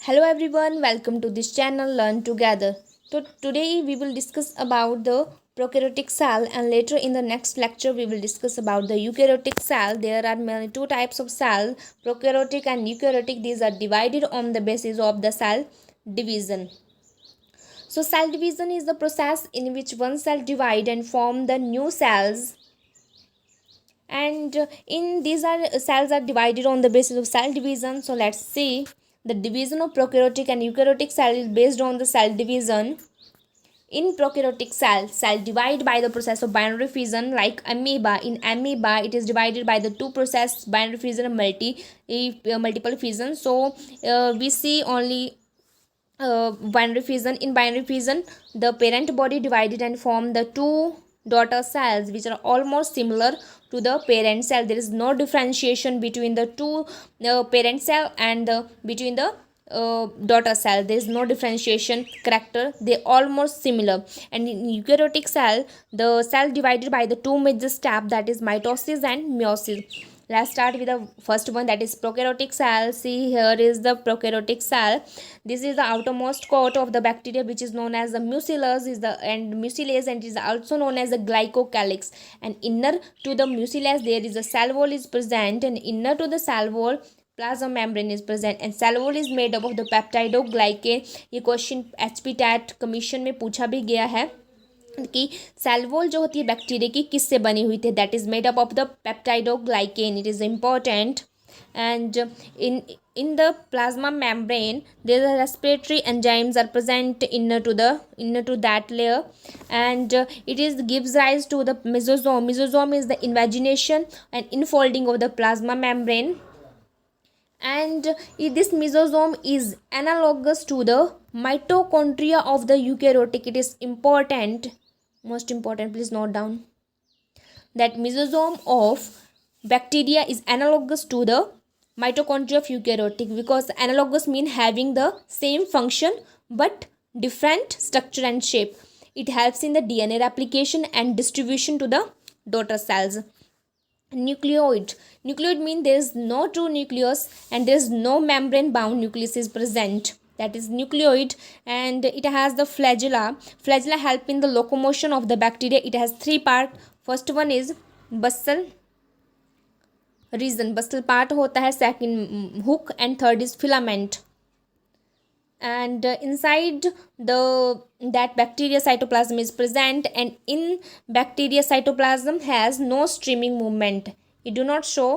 Hello everyone, welcome to this channel Learn Together. So today we will discuss about the prokaryotic cell, and later in the next lecture we will discuss about the eukaryotic cell. There are mainly two types of cell, prokaryotic and eukaryotic. These are divided on the basis of the cell division. So cell division is the process in which one cell divide and form the new cells, and in these are cells are divided on the basis of cell division. So let's see, the division of prokaryotic and eukaryotic cell is based on the cell division. In prokaryotic cell divide by the process of binary fission, like amoeba. In amoeba it is divided by the two process, binary fission and multiple fission. So we see only binary fission. In binary fission, the parent body divided and form the two daughter cells which are almost similar to the parent cell. There is no differentiation between the two parent cell and between the daughter cell. There is no differentiation character, they almost similar. And in eukaryotic cell, the cell divided by the two major step, that is mitosis and meiosis. Let's start with the first one, that is prokaryotic cell. See, here is the prokaryotic cell. This is the outermost coat of the bacteria, which is known as the mucilage, and mucilase, and is also known as the glycocalyx. And inner to the mucilage there is a cell wall is present, and inner to the cell wall plasma membrane is present, and cell wall is made up of the peptidoglycan. ये question HP TET commission में पूछा भी गया है कि cell wall जो होती है बैक्टीरिया की किससे बनी हुई थी, that is made up of the peptidoglycan. It is important. And in the plasma membrane there are respiratory enzymes are present inner to that layer, and it is gives rise to the mesosome. Mesosome is the invagination and infolding of the plasma membrane, and this mesosome is analogous to the mitochondria of the eukaryotic. It is important, most important, please note down that mesosome of bacteria is analogous to the mitochondria of eukaryotic, because analogous mean having the same function but different structure and shape. It helps in the DNA replication and distribution to the daughter cells. Nucleoid means there is no true nucleus and there is no membrane bound nucleus is present, that is nucleoid. And it has the flagella help in the locomotion of the bacteria. It has three part. First one is basal region, basal part होता है. Second hook, and third is filament. And inside that bacteria cytoplasm is present, and in bacteria cytoplasm has no streaming movement. It do not show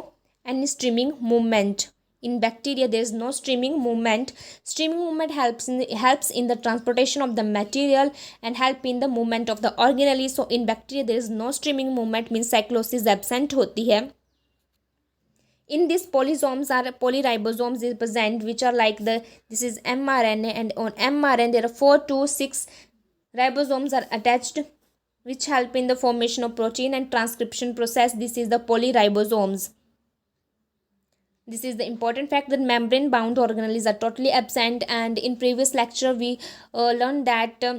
any streaming movement. In bacteria there is no streaming movement. Streaming movement helps in the transportation of the material and help in the movement of the organelles. So in bacteria there is no streaming movement, means cyclosis absent होती है. In this polyribosomes is present, which are like this is mRNA, and on mRNA there are 4 to 6 ribosomes are attached, which help in the formation of protein and transcription process. This is the polyribosomes. This is the important fact that membrane bound organelles are totally absent, and in previous lecture we learned that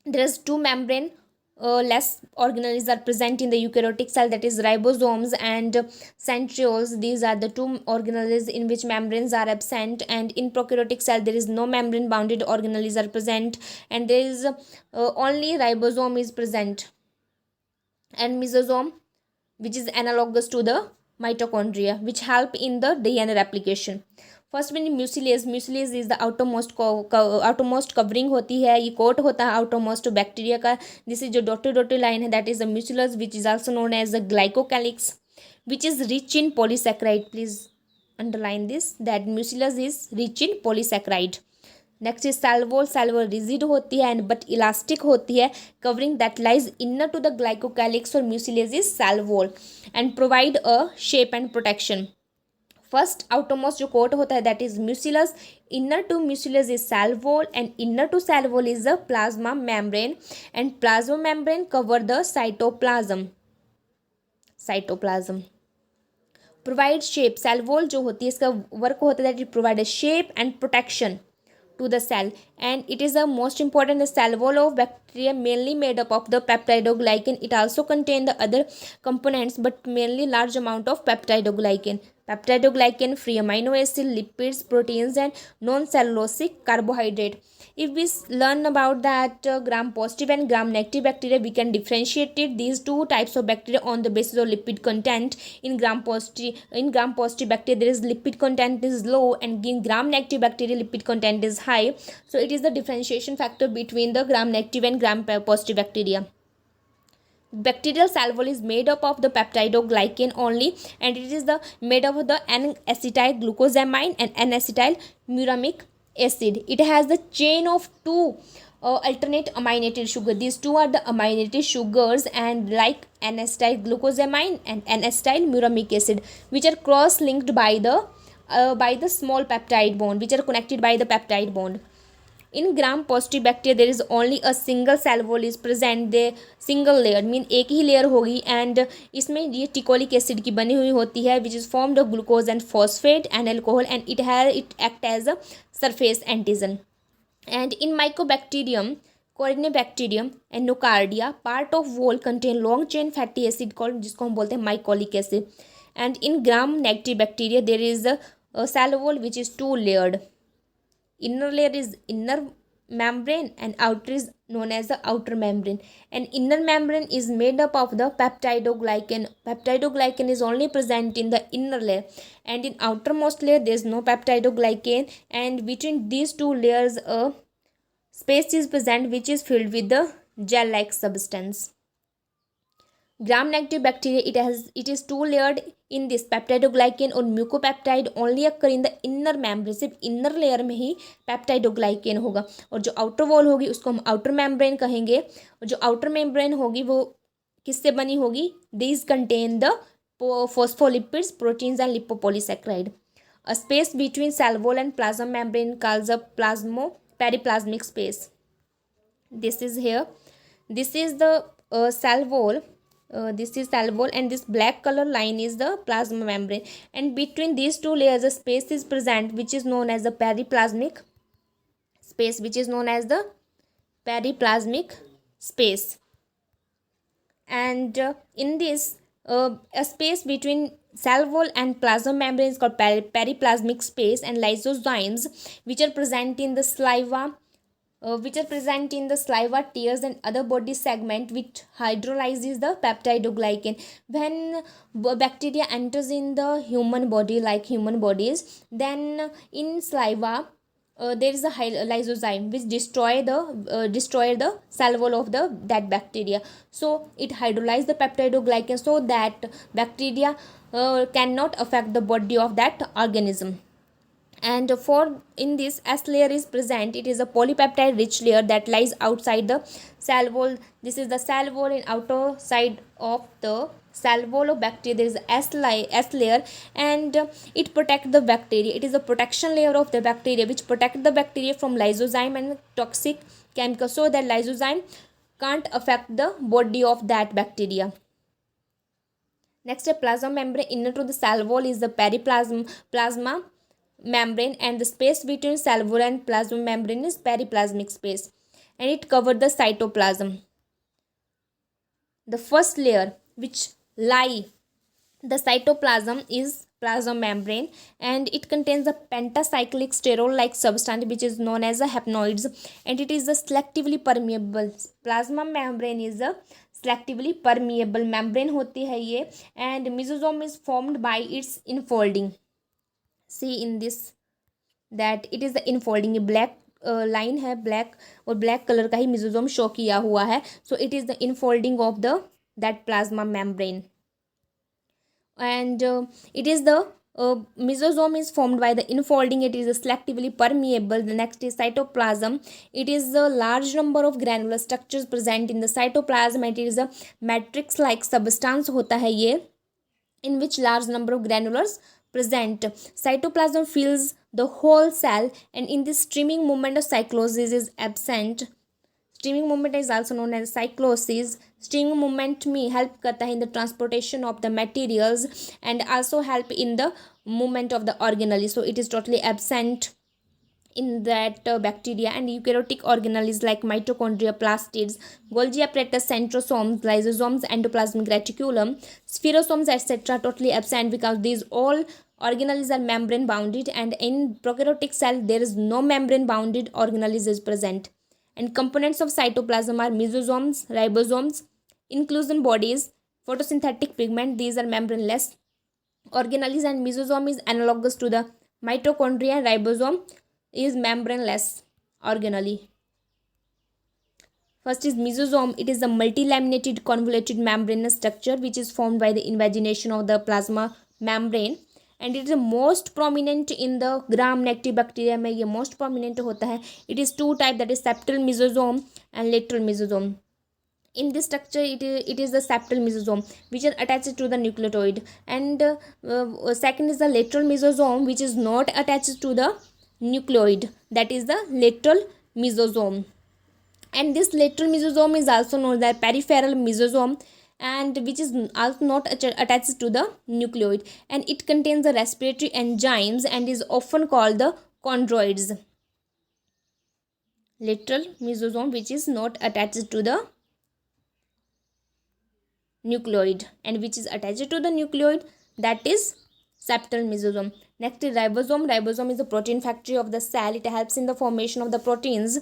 there is two membrane less organelles are present in the eukaryotic cell, that is ribosomes and centrioles. These are the two organelles in which membranes are absent, and in prokaryotic cell there is no membrane bounded organelles are present, and there is only ribosome is present, and mesosome, which is analogous to the mitochondria, which help in the DNA replication. First में mucilage is the outermost covering होती है, ये coat होता है outermost bacteria का. This is जो dotted line है, that is the mucilage, which is also known as the glycocalyx, which is rich in polysaccharide. Please underline this, that mucilage is rich in polysaccharide. Next is cell wall rigid होती है and but elastic होती है, covering that lies inner to the glycocalyx, और mucilage is cell wall and provide a shape and protection. First outermost जो coat होता है, that is mucilage. Inner to mucilage is cell wall, and inner to cell wall is the plasma membrane, and plasma membrane cover the cytoplasm. Provide shape. Cell wall जो होती है इसका work होता है that it provide a shape and protection to the cell, and it is the most important. The cell wall of bacteria mainly made up of the peptidoglycan. It also contain the other components, but mainly large amount of peptidoglycan. peptidoglycan, free amino acid, lipids, proteins, and non-cellulosic carbohydrate. If we learn about that gram positive and gram negative bacteria, we can differentiate these two types of bacteria on the basis of lipid content. In gram positive bacteria, there is lipid content is low, and in gram negative bacteria, lipid content is high. So it is the differentiation factor between the gram negative and gram positive bacteria. Bacterial cell wall is made up of the peptidoglycan only, and it is made up of the N-acetyl glucosamine and N-acetyl muramic acid. It has the chain of two alternate amminated sugar. These two are the amminated sugars, and like N-acetyl glucosamine and N-acetyl muramic acid, which are cross-linked by the small peptide bond, which are connected by the peptide bond. In gram positive bacteria, there is only a single cell wall is present. The single layer mean एक ही layer होगी, and इसमें ये टिकोलिक acid की बनी हुई होती है, which is formed of glucose and phosphate and alcohol, and it act as a surface antigen. And in Mycobacterium, Corynebacterium and Nocardia, part of wall contain long chain fatty acid called, जिसको हम बोलते हैं mycolic acid. And in gram negative bacteria, there is a cell wall which is two layered. Inner layer is inner membrane and outer is known as the outer membrane. And inner membrane is made up of the peptidoglycan. Peptidoglycan is only present in the inner layer, and in outermost layer there is no peptidoglycan, and between these two layers a space is present which is filled with the gel like substance. Gram negative bacteria, it is two layered. In this peptidoglycan और mucopeptide only occur in the inner membrane, सिर्फ inner layer में ही peptidoglycan होगा, और जो outer wall होगी उसको हम outer membrane कहेंगे. और जो आउटर मेम्ब्रेन होगी वो किससे बनी होगी? These contain the phospholipids, proteins and lipopolysaccharide. A space between cell wall and plasma membrane called the periplasmic space. This is here, this is the cell wall. This is cell wall, and this black color line is the plasma membrane, and between these two layers a space is present which is known as the periplasmic space, and in this a space between cell wall and plasma membrane is called periplasmic space, and lysozymes which are present in the saliva, tears and other body segment, which hydrolyzes the peptidoglycan. When bacteria enters in the human body, like human bodies, then in saliva there is a lysozyme which destroy the cell wall of that bacteria. So it hydrolyzes the peptidoglycan so that bacteria cannot affect the body of that organism. And for in this S layer is present, it is a polypeptide rich layer that lies outside the cell wall. This is the cell wall. In outer side of the cell wall of bacteria there is S layer, and it protects the bacteria. It is a protection layer of the bacteria which protect the bacteria from lysozyme and toxic chemicals, so that lysozyme can't affect the body of that bacteria. Next, a plasma membrane. Inner to the cell wall is the plasma membrane, and the space between cell wall and plasma membrane is periplasmic space, and it covers the cytoplasm. The first layer which lie the cytoplasm is plasma membrane, and it contains a pentacyclic sterol like substance which is known as a haploids, and it is a selectively permeable. Plasma membrane is a selectively permeable membrane होती है ये, and mesosome is formed by its infolding. See in this that it is the infolding. Black line है, black और black colour का ही मिजोजोम show किया हुआ है. So it is the infolding of that plasma membrane, and it is the mesosome is formed by the infolding. It is selectively permeable. The next is cytoplasm. It is a large number of granular structures present in the cytoplasm. It is a matrix like substance होता है ये, in which large number of granulars present. Cytoplasm fills the whole cell, and in this streaming movement of cyclosis is absent. Streaming movement is also known as cyclosis. Streaming movement में help करता है in the transportation of the materials, and also help in the movement of the organelles. So it is totally absent in that bacteria. And eukaryotic organelles like mitochondria, plastids, Golgi apparatus, centrosomes, lysosomes, endoplasmic reticulum, spherosomes, etc. totally absent, because these all organelles are membrane bounded, and in prokaryotic cell there is no membrane bounded organelles is present. And components of cytoplasm are mesosomes, ribosomes, inclusion bodies, photosynthetic pigment, these are membraneless organelles, and mesosome is analogous to the mitochondria. Ribosome is membraneless organelle. First is mesosome. It is a multilaminated convoluted membranous structure which is formed by the invagination of the plasma membrane, and it is the most prominent in the gram negative bacteria में ये most prominent होता है. It is two type, that is septal mesosome and lateral mesosome. In this structure it is the septal mesosome which is attached to the nucleotoid, and second is the lateral mesosome which is not attached to the nucleoid, that is the lateral mesosome. And this lateral mesosome is also known as peripheral mesosome, and which is also not attached to the nucleoid, and it contains the respiratory enzymes and is often called the chondroids. Lateral mesosome which is not attached to the nucleoid and which is attached to the nucleoid, that is septal mesosome. Next is ribosome. Ribosome is the protein factory of the cell. It helps in the formation of the proteins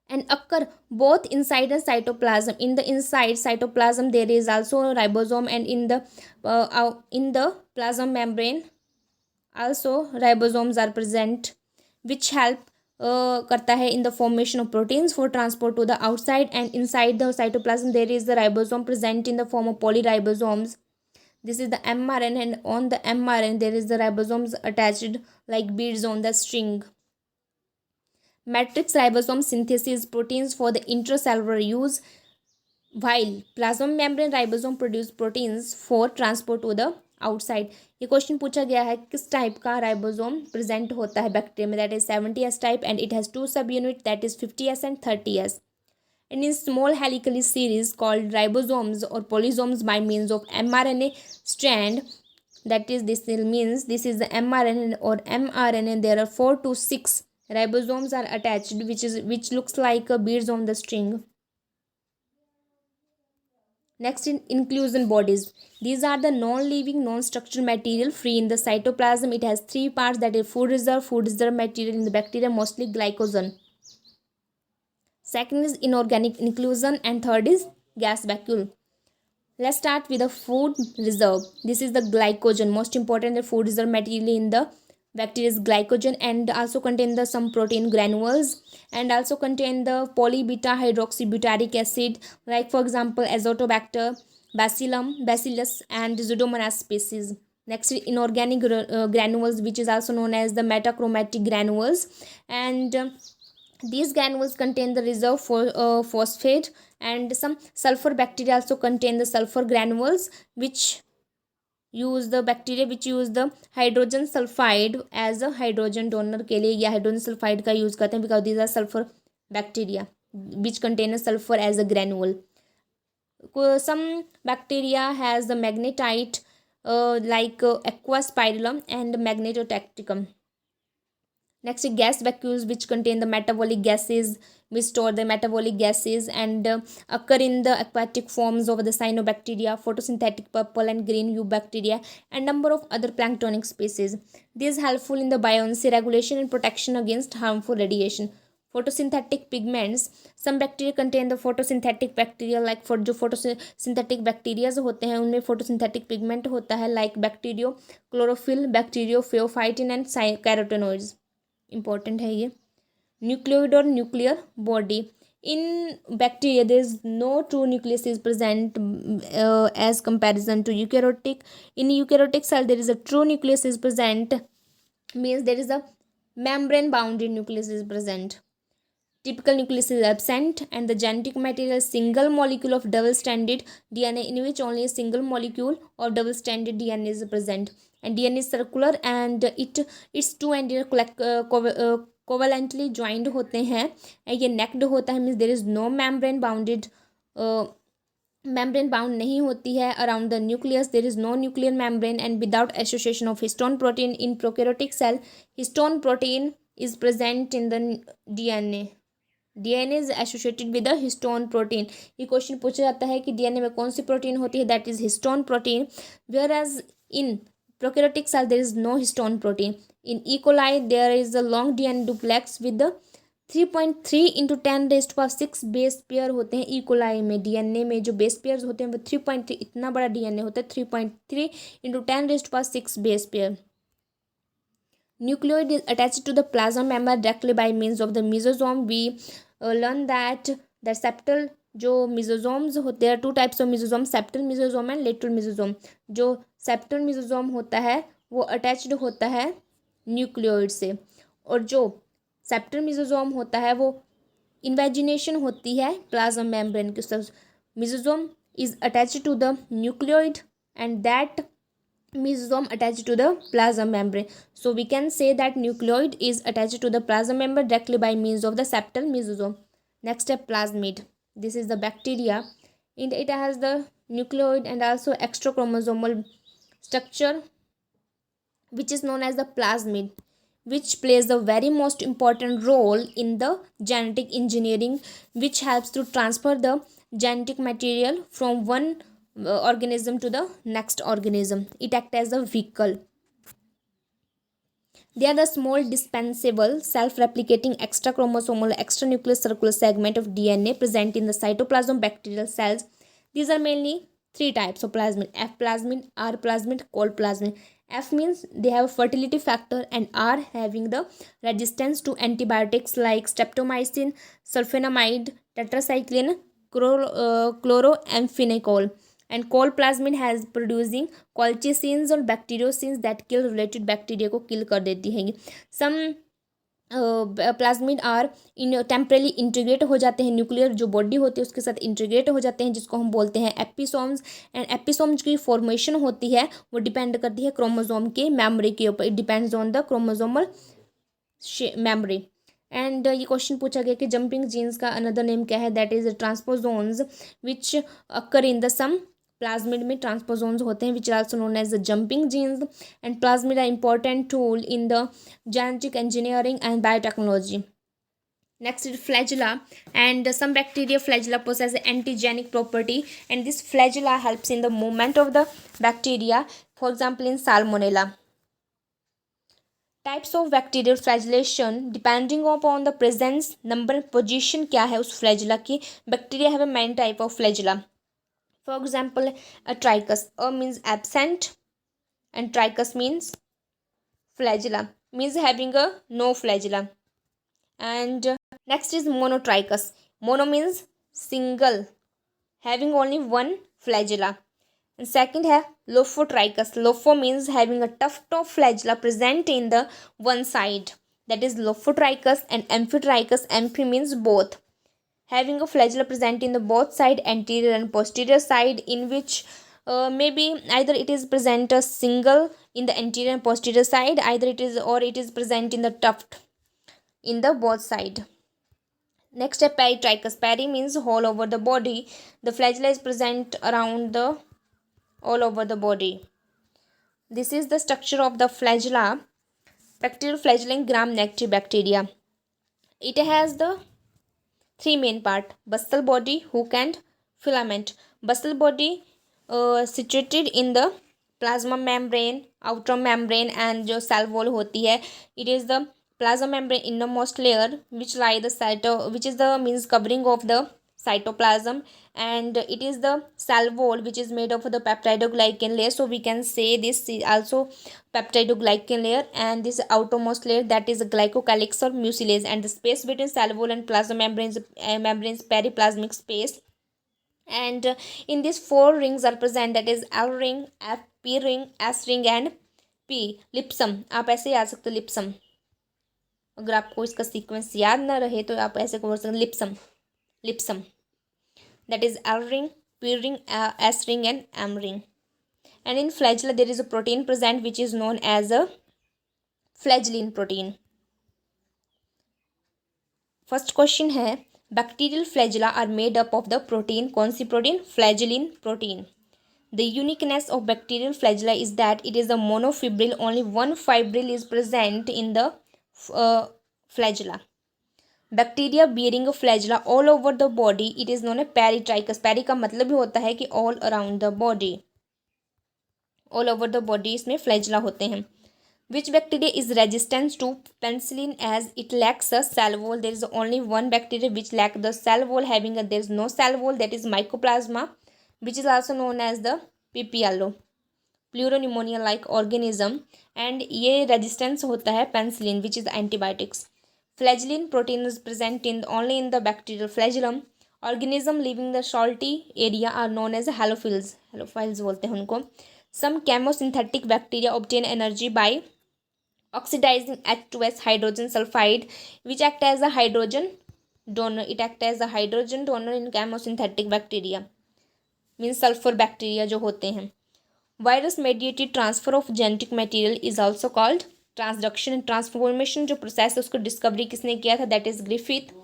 and occur both inside the cytoplasm. In the inside cytoplasm there is also a ribosome, and in the plasma membrane also ribosomes are present which help करता है in the formation of proteins for transport to the outside. And inside the cytoplasm there is the ribosome present in the form of polyribosomes. This is the mRNA, and on the mRNA there is the ribosomes attached like beads on the string. Matrix ribosome synthesis proteins for the intracellular use, while plasma membrane ribosome produce proteins for transport to the outside. ये question पूछा गया है किस type का ribosome present होता है bacteria में, that is 70S type, and it has two subunit that is 50S and 30S. And in small helical series called ribosomes or polysomes by means of mRNA strand, that is this means this is the mRNA or mRNA, there are 4 to 6 ribosomes are attached which looks like beads on the string. Next in inclusion bodies. These are the non-living, non-structural material free in the cytoplasm. It has 3 parts, that is food reserve material in the bacteria, mostly glycogen. Second is inorganic inclusion, and third is gas vacuole. Let's start with the food reserve. This is the glycogen, most important the food reserve material in the bacteria is glycogen, and also contain the some protein granules, and also contain the polybeta hydroxybutyric acid, like for example azotobacter, bacillus and Pseudomonas species. Next is inorganic granules, which is also known as the metachromatic granules, and these granules contain the reserve for phosphate, and some sulfur bacteria also contain the sulfur granules which use the bacteria which use the hydrogen sulfide as a hydrogen donor के लिए या hydrogen sulfide का use करते हैं, because these are sulfur bacteria which contain a sulfur as a granule. Some bacteria has the magnetite like Aquaspirillum and Magnetotacticum. Next is gas vacuoles, which contain the metabolic gases, which store the metabolic gases and occur in the aquatic forms of the cyanobacteria, photosynthetic purple and green eubacteria, and number of other planktonic species. This is helpful in the buoyancy regulation and protection against harmful radiation. Photosynthetic pigments. Some bacteria contain the photosynthetic bacteria, like for जो photosynthetic bacteria होते हैं उनमें photosynthetic pigment होता है, like bacterio chlorophyll, bacterio phaeophytin and carotenoids. Important है ये. Nucleoid or nuclear body. In bacteria there is no true nucleus is present as comparison to eukaryotic. In eukaryotic cell there is a true nucleus is present, means there is a membrane bounded nucleus is present. Typical nucleus is absent, and the genetic material is single molecule of double stranded DNA, in which only a single molecule of double stranded DNA is present. And DNA is circular and its two ends covalently joined होते हैं, ये necked होता है, means there is no membrane bounded membrane bound नहीं होती है around the nucleus. There is no nuclear membrane, and without association of histone protein in prokaryotic cell, histone protein is present in the DNA. DNA is associated with the histone protein. ये question पूछा जाता है कि DNA में कौन सी protein होती है, that is histone protein, whereas in Prokaryotic cell, there is no histone protein. In E. coli, there is a long DNA duplex with the 3.3 into 10⁶ base pair होते हैं। ई कोलाई में DNA में जो base pairs होते हैं वो 3.3, इतना बड़ा डीएनए होता है, 3.3 into 10⁶ base pair. Nucleoid is attached to the plasma membrane directly by means of the mesosome. We learn that the septal जो मेसोसोम्स होते हैं, 2 types of mesosome, septal mesosome and lateral mesosome. जो सेप्टल मेसोसोम होता है वो attached होता है nucleoid से, और जो सेप्टल मेसोसोम होता है वो इन्वेजिनेशन होती है प्लाज्मा मेम्ब्रेन के साथ। Mesosome is attached to the nucleoid and that mesosome attached to the plasma membrane. So we can say that nucleoid is attached to the plasma membrane directly by means of the septal mesosome. Next step, plasmid. This is the bacteria. It has the nucleoid and also extra chromosomal structure which is known as the plasmid, which plays the very most important role in the genetic engineering, which helps to transfer the genetic material from one organism to the next organism. It acts as a vehicle. They are the small dispensable self-replicating extra chromosomal extranuclear circular segment of DNA present in the cytoplasm of bacterial cells. These are mainly 3 types of plasmid: F plasmid, R plasmid, Col plasmid. F means they have a fertility factor, and R having the resistance to antibiotics like streptomycin, sulfonamide, tetracycline, chloramphenicol. And Col plasmid has producing colchicines और bacteriocins that kill related bacteria को kill कर देती है। Some plasmid are in temporarily integrate हो जाते हैं, nuclear जो body होती है उसके साथ इंटीग्रेट हो जाते हैं, जिसको हम बोलते हैं एपिसोम्स। एंड एपिसोम्स की फॉर्मेशन होती है वो डिपेंड करती है क्रोमोसोम के मेमोरी के ऊपर। It depends on the chromosomal memory. And ये क्वेश्चन पूछा गया कि जंपिंग जीन्स का अनदर नेम क्या है, that is transposons which occur in the some plasmid में ट्रांसपोजोन्स होते हैं, which are also known as the jumping genes. And plasmid are important tool in the genetic engineering and biotechnology. Next is flagella, and some bacteria flagella possess antigenic property, and this flagella helps in the movement of the bacteria, for example in salmonella. Types of bacterial flagellation depending upon the presence, number, position क्या है उस flagella की। bacteria have a many type of flagella. For example, a trichus, a means absent and trichus means flagella, means having a no flagella. And next is monotrichus. Mono means single, having only one flagella. And second है lophotrichus. Lopho means having a tuft of flagella present in the one side, that is lophotrichus. And amphitrichus, amphi means both, having a flagella present in the both side, anterior and posterior side, in which maybe either it is present a single in the anterior and posterior side, either it is or it is present in the tuft in the both side. Next is peritrichus. Peri means all over the body. The flagella is present around the all over the body. This is the structure of the flagella. Bacterial flagella in gram-negative bacteria. It has the 3 main part: basal body, hook and filament. Basal body situated in the plasma membrane, outer membrane, and जो cell wall होती है, it is the plasma membrane innermost layer which lie the which is the means covering of the cytoplasm, and it is the cell wall which is made of the peptidoglycan layer. So we can say this is also peptidoglycan layer, and this outermost layer, that is glycocalyx or mucilase, and the space between cell wall and plasma membranes periplasmic space. And in these 4 rings are present, that is L ring, F, P ring, S ring and P. लिप्सम, आप ऐसे याद सकते हो लिप्सम, अगर आपको इसका sequence याद ना रहे तो आप ऐसे बोल सकते लिप्सम, लिप्सम, that is L ring, P ring, S ring and M ring. And in flagella there is a protein present which is known as a flagellin protein. First question है, bacterial flagella are made up of the protein. कौन सी protein? Flagellin protein. The uniqueness of bacterial flagella is that it is a monofibril, only one fibril is present in the flagella. Bacteria bearing flagella all over the body, it is known a peritrichous. Peri का मतलब ही होता है कि all around the body. All over the body इसमें flagella होते हैं. Which bacteria is resistant to penicillin as it lacks a cell wall? There is only one bacteria which lack the cell wall, having a there is no cell wall, that is Mycoplasma, which is also known as the PPLO, pleuropneumonia like organism, and ये resistance होता है penicillin which is antibiotics. Flagellin protein is present in only in the bacterial flagellum. Organism living the salty area are known as halophiles. Halophiles बोलते हैं उनको. Some chemosynthetic bacteria obtain energy by oxidizing H2S hydrogen sulfide, which act as a hydrogen donor. It act as a hydrogen donor in chemosynthetic bacteria, means sulfur bacteria जो होते हैं. Virus mediated transfer of genetic material is also called transduction and transformation. जो process है उसको discovery किसने किया था? That is Griffith.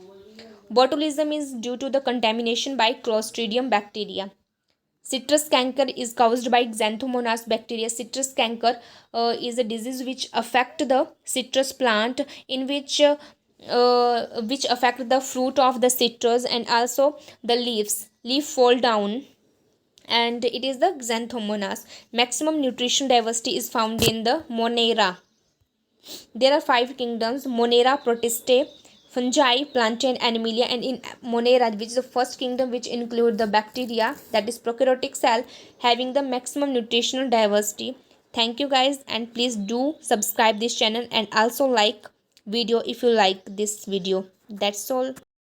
Botulism is due to the contamination by Clostridium bacteria. Citrus canker is caused by Xanthomonas bacteria. Citrus canker is a disease which affect the citrus plant, in which affect the fruit of the citrus and also the leaves. Leaf fall down, and it is the Xanthomonas. Maximum nutrition diversity is found in the Monera. There are 5 kingdoms: Monera, Protistae, fungi, plantae, animalia, and in Monera, which is the first kingdom which include the bacteria, that is prokaryotic cell, having the maximum nutritional diversity. Thank you guys, and please do subscribe this channel and also like video if you like this video. That's all.